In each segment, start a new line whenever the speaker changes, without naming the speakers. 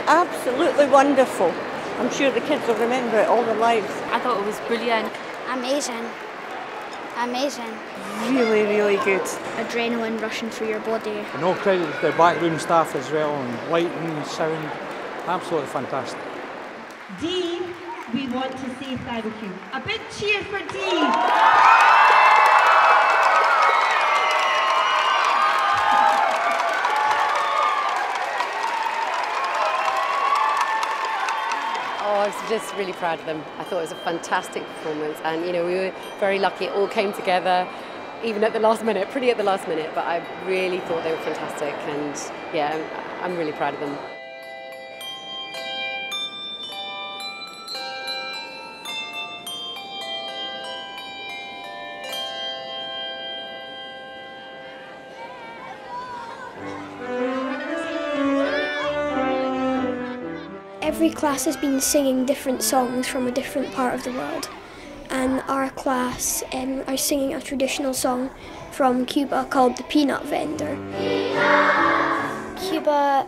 absolutely wonderful. I'm sure the kids will remember it all their lives.
I thought it was brilliant.
Amazing. Amazing.
Really, really good.
Adrenaline rushing through your body.
And all credit to the backroom staff as well, and lighting, sound, absolutely fantastic.
Dee, we want to say thank you. A big cheer for Dee.
I was just really proud of them. I thought it was a fantastic performance, and we were very lucky. It all came together, even at the last minute, pretty at the last minute, but I really thought they were fantastic, and yeah, I'm really proud of them.
Every class has been singing different songs from a different part of the world, and our class are singing a traditional song from Cuba called The Peanut Vendor.
Cuba,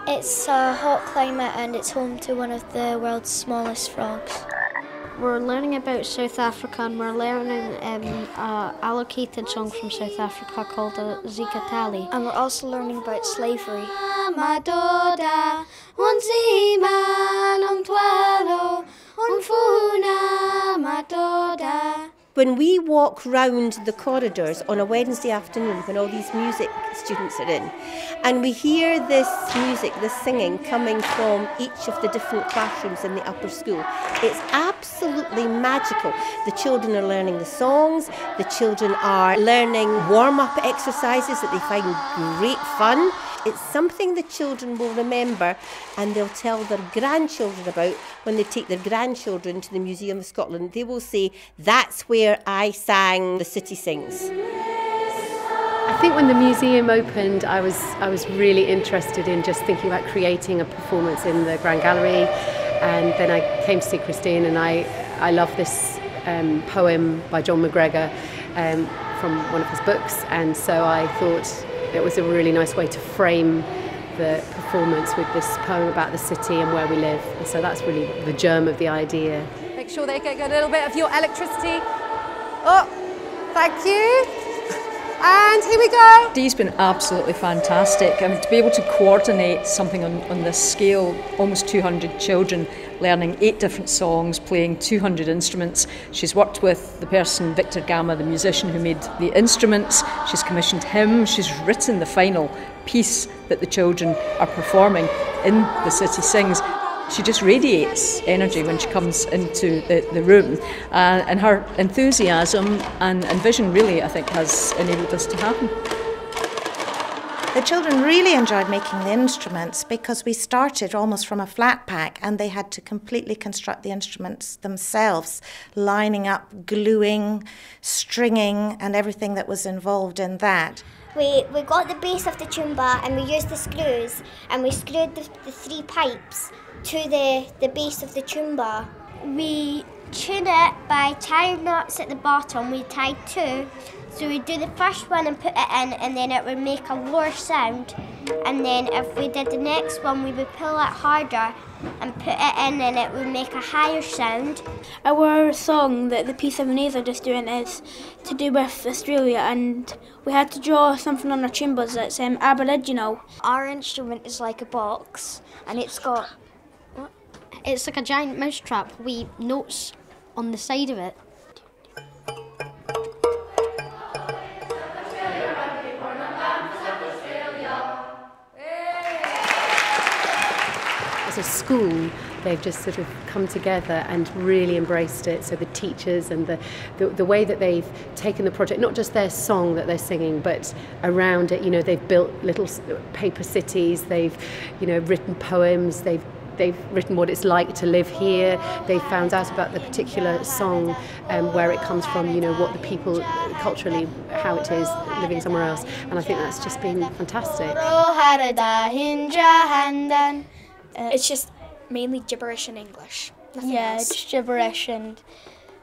it's a hot climate and it's home to one of the world's smallest frogs. We're learning about South Africa, and we're learning an allocated song from South Africa called Zikatali. And we're also learning about slavery.
When we walk round the corridors on a Wednesday afternoon when all these music students are in, and we hear this music, this singing coming from each of the different classrooms in the upper school, it's absolutely magical. The children are learning the songs, the children are learning warm-up exercises that they find great fun. It's something the children will remember, and they'll tell their grandchildren about when they take their grandchildren to the Museum of Scotland. They will say, that's where I sang The City Sings.
I think when the museum opened, I was really interested in just thinking about creating a performance in the Grand Gallery, and then I came to see Christine, and I love this poem by John McGregor from one of his books, and so I thought it was a really nice way to frame the performance with this poem about the city and where we live. And so that's really the germ of the idea. Make sure they get a little bit of your electricity. Oh, thank you. And here we go.
Dee's been absolutely fantastic. I mean, to be able to coordinate something on this scale, almost 200 children learning 8 different songs, playing 200 instruments. She's worked with the person, Victor Gama, the musician who made the instruments. She's commissioned him. She's written the final piece that the children are performing in The City Sings. She just radiates energy when she comes into the room, and her enthusiasm and vision really, I think, has enabled this to happen.
The children really enjoyed making the instruments because we started almost from a flat pack, and they had to completely construct the instruments themselves, lining up, gluing, stringing, and everything that was involved in that.
We got the base of the tuba, and we used the screws, and we screwed the 3 pipes to the base of the tuba. We tune it by tying knots at the bottom. We tied 2. So we do the first one and put it in, and then it would make a lower sound. And then if we did the next one, we would pull it harder and put it in, and it would make a higher sound.
Our song that the P7As are just doing is to do with Australia, and we had to draw something on our tumbas that's Aboriginal.
Our instrument is like a box, and it's got... It's like a giant mousetrap with notes on the side of it.
As a school, they've just sort of come together and really embraced it. So the teachers and the way that they've taken the project, not just their song that they're singing, but around it, they've built little paper cities, they've, written poems, they've written what it's like to live here. They found out about the particular song, where it comes from, what the people culturally, how it is living somewhere else. And I think that's just been fantastic.
It's just mainly gibberish and English.
Nothing else.
Just gibberish and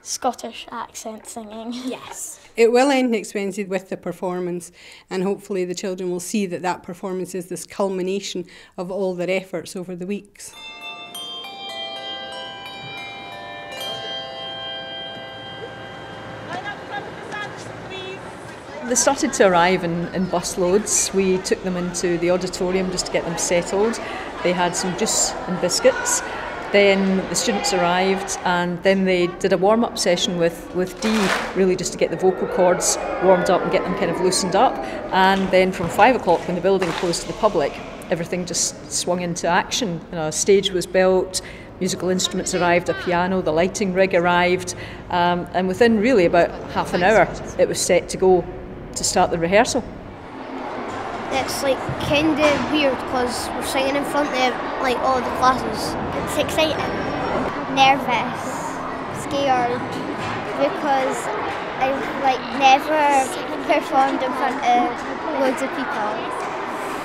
Scottish accent singing.
Yes.
It will end next Wednesday with the performance, and hopefully the children will see that that performance is this culmination of all their efforts over the weeks.
They started to arrive in bus loads. We took them into the auditorium just to get them settled. They had some juice and biscuits. Then the students arrived, and then they did a warm-up session with Dee, really just to get the vocal cords warmed up and get them kind of loosened up. And then from 5 o'clock, when the building closed to the public, everything just swung into action. You know, a stage was built, musical instruments arrived, a piano, the lighting rig arrived, and within really about half an hour, it was set to go to start the rehearsal.
It's like kind of weird because we're singing in front of like all the classes. It's exciting. Nervous, scared, because I've like never performed in front of loads of people.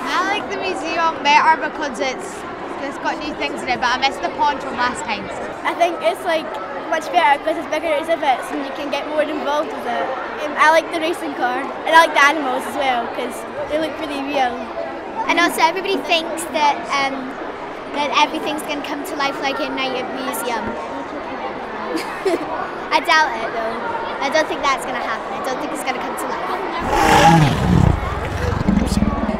I like the museum better because it's got new things in it, but I missed the pond from last time.
I think it's like much better because it's bigger exhibits and you can get more involved with it. I like the racing car and I like the animals as well because they look really real.
And also everybody thinks that that everything's going to come to life like in a museum. I doubt it though. I don't think that's going to happen. I don't think it's going to come to life.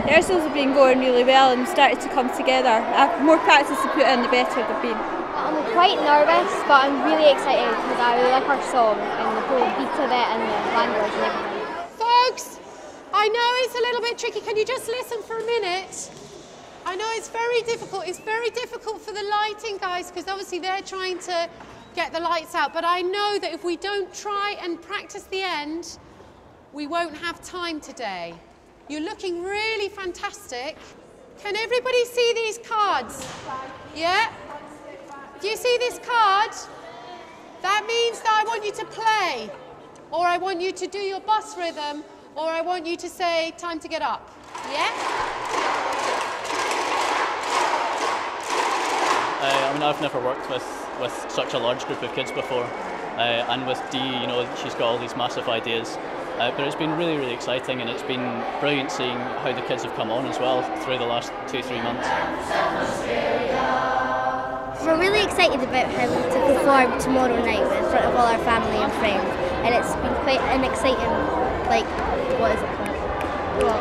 Rehearsals have been going really well and started to come together. The more practice to put in, the better they've been.
I'm quite nervous, but I'm really excited because I really like our song and the whole beat of it and the language and everything.
Folks, I know it's a little bit tricky. Can you just listen for a minute? I know it's very difficult. It's very difficult for the lighting guys because obviously they're trying to get the lights out. But I know that if we don't try and practice the end, we won't have time today. You're looking really fantastic. Can everybody see these cards? Yeah? Do you see this card? That means that I want you to play, or I want you to do your bus rhythm, or I want you to say, time to get up. Yeah?
I mean, I've never worked with such a large group of kids before, and with Dee, you know, she's got all these massive ideas. But it's been really, really exciting, and it's been brilliant seeing how the kids have come on as well through the last 2-3 months.
We're really excited about him to perform tomorrow night in front of all our family and friends, and it's been quite an exciting, like, what is it called? What?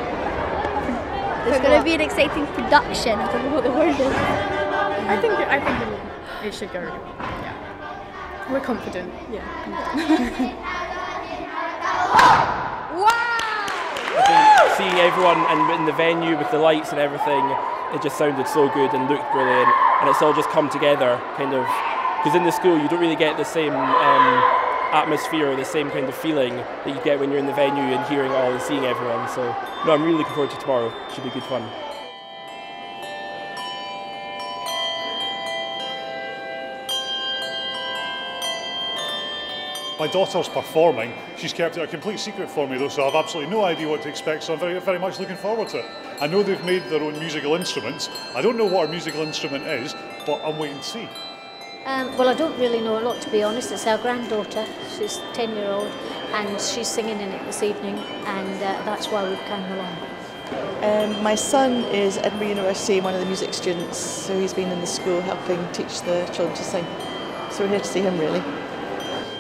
There's going to be an exciting production. I don't know what the word is.
I think it should go. Yeah, we're confident. Yeah.
I think seeing everyone in the venue with the lights and everything, it just sounded so good and looked brilliant, and it's all just come together, kind of, because in the school you don't really get the same atmosphere or the same kind of feeling that you get when you're in the venue and hearing it all and seeing everyone. So no, I'm really looking forward to tomorrow. It should be good fun.
My daughter's performing. She's kept it a complete secret for me though, so I've absolutely no idea what to expect, so I'm very, very much looking forward to it. I know they've made their own musical instruments. I don't know what our musical instrument is, but I'm waiting to see.
Well, I don't really know a lot, to be honest. It's our granddaughter. She's 10-year-old, and she's singing in it this evening, and that's why we've come along.
My son is at Edinburgh University, one of the music students, so he's been in the school helping teach the children to sing. So we're here to see him, really.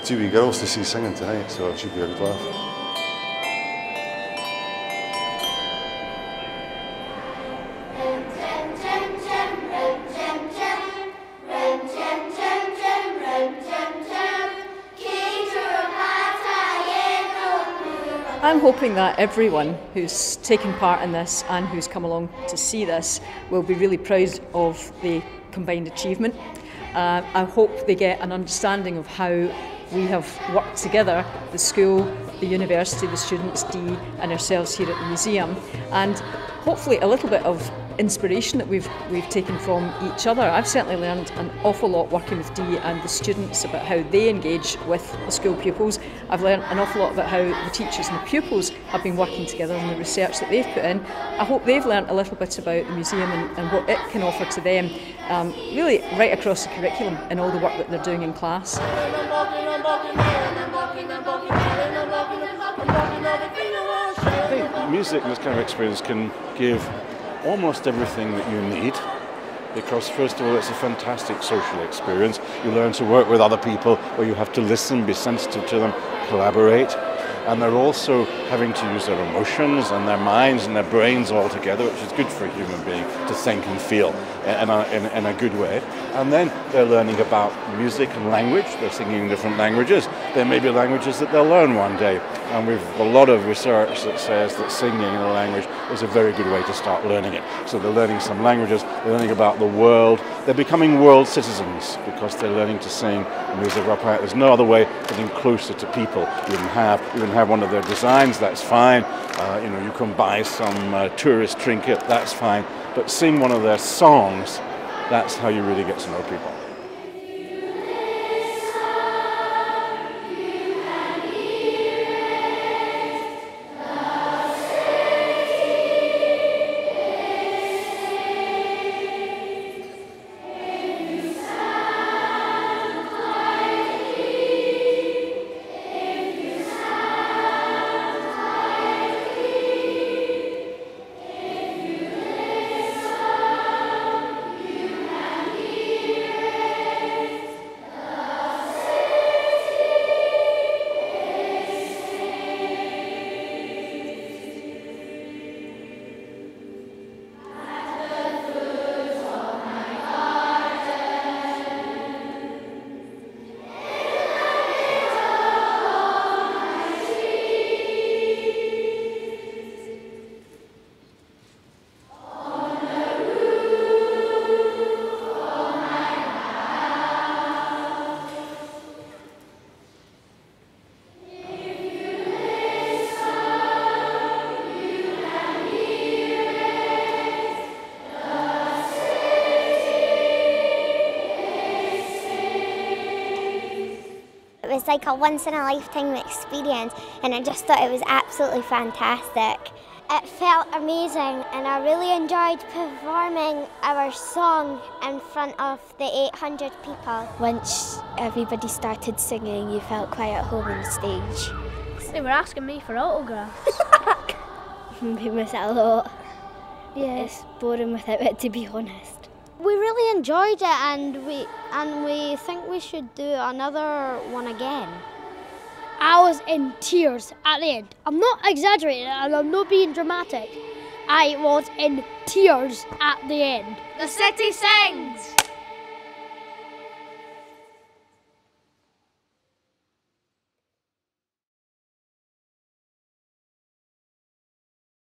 2 wee girls to see singing tonight, so it should be a good laugh.
I'm hoping that everyone who's taken part in this and who's come along to see this will be really proud of the combined achievement. I hope they get an understanding of how we have worked together, the school, the university, the students, Dee and ourselves here at the museum, and hopefully a little bit of inspiration that we've taken from each other. I've certainly learned an awful lot working with Dee and the students about how they engage with the school pupils. I've learned an awful lot about how the teachers and the pupils have been working together and the research that they've put in. I hope they've learned a little bit about the museum and what it can offer to them, really right across the curriculum and all the work that they're doing in class.
I think music in this kind of experience can give almost everything that you need, because first of all it's a fantastic social experience. You learn to work with other people where you have to listen, be sensitive to them, collaborate, and they're also having to use their emotions and their minds and their brains all together, which is good for a human being to think and feel in a good way. And then they're learning about music and language. They're singing in different languages. There may be languages that they'll learn one day, and we've a lot of research that says that singing in a language is a very good way to start learning it. So they're learning some languages, they're learning about the world, they're becoming world citizens because they're learning to sing music. There's no other way of getting closer to people. You can have one of their designs, that's fine. You can buy some tourist trinket, that's fine. But sing one of their songs, that's how you really get to know people.
It was like a once-in-a-lifetime experience, and I just thought it was absolutely fantastic. It felt amazing, and I really enjoyed performing our song in front of the 800 people.
Once everybody started singing, you felt quite at home on stage.
They were asking me for autographs.
We miss it a lot.
Yeah.
It's boring without it, to be honest.
We really enjoyed it, and we think we should do another one again.
I was in tears at the end. I'm not exaggerating, and I'm not being dramatic. I was in tears at the end.
The city sings!